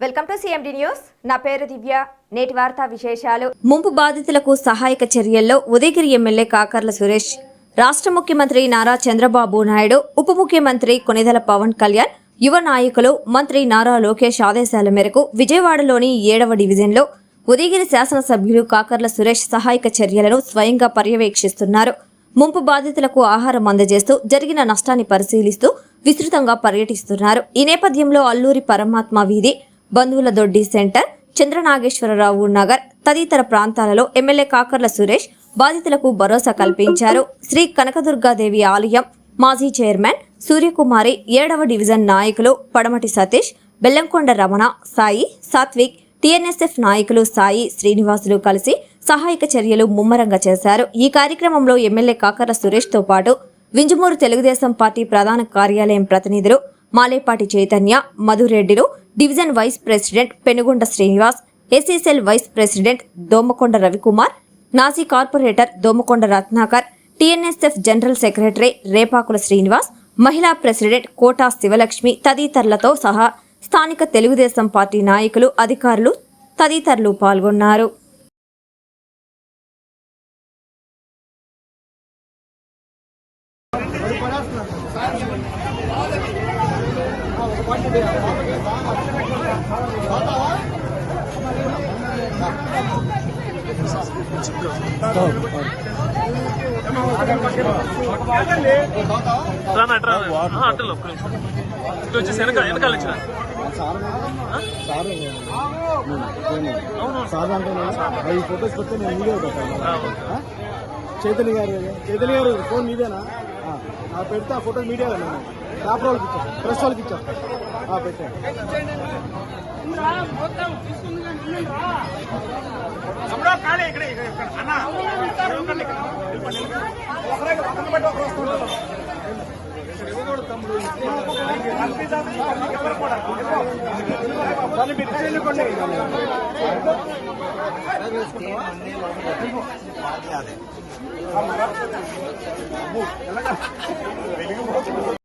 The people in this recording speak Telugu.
Welcome to CMD news. నా పేరు దివ్య. నేటి వార్తా విశేషాలు. ముంపు బాధితులకు సహాయక చర్యల్లో ఉదయగిరి ఎమ్మెల్యే కాకర్ల సురేష్, రాష్ట్ర ముఖ్యమంత్రి నారా చంద్రబాబు నాయుడు, ఉప ముఖ్యమంత్రి కొనిదెల పవన్ కళ్యాణ్, యువ నాయకులు మంత్రి నారా లోకేష్ ఆదేశాల మేరకు విజయవాడలోని 7వ డివిజన్లో ఉదయగిరి శాసనసభ్యులు కాకర్ల సురేష్ సహాయక చర్యలను స్వయంగా పర్యవేక్షిస్తున్నారు. ముంపు బాధితులకు ఆహారం అందజేస్తూ జరిగిన నష్టాన్ని పరిశీలిస్తూ విస్తృతంగా పర్యటిస్తున్నారు. ఈ నేపథ్యంలో అల్లూరి పరమాత్మ వీధి, బంధువుల దొడ్డి సెంటర్, చంద్రనాగేశ్వరరావు నగర్ తదితర ప్రాంతాలలో ఎమ్మెల్యే కాకర్ల సురేష్ బాధితులకు భరోసా కల్పించారు. శ్రీ కనకదుర్గాదేవి ఆలయం మాజీ చైర్మన్ సూర్యకుమారి, 7వ డివిజన్ నాయకులు పడమటి సతీష్, బెల్లంకొండ రమణ, సాయి, సాత్విక్, టీఎన్ఎస్ఎఫ్ నాయకులు సాయి, శ్రీనివాసులు కలిసి సహాయక చర్యలు ముమ్మరంగా చేశారు. ఈ కార్యక్రమంలో ఎమ్మెల్యే కాకర్ల సురేష్ తో పాటు వింజమూరు తెలుగుదేశం పార్టీ ప్రధాన కార్యాలయం ప్రతినిధులు మాలేపాటి చైతన్య, మధురెడ్డిలు, division vice president Penugonda Srinivas, SC cell vice president Domakonda Ravikumar, నాసీ corporator Domakonda Ratnakar, TNSF general secretary Repakula Srinivas, మహిళా ప్రెసిడెంట్ కోటా శివలక్ష్మి తదితరులతో సహా స్థానిక తెలుగుదేశం పార్టీ నాయకులు, అధికారులు తదితరులు పాల్గొన్నారు. చైతన్య గారు ఫోన్ మీదేనా పెడతా ఫోటో మీడియా పేపర్ వాళ్ళకి ఇచ్చారు, ప్రెస్ వాళ్ళకి ఇచ్చారు. పెట్టాను తమ్ముడు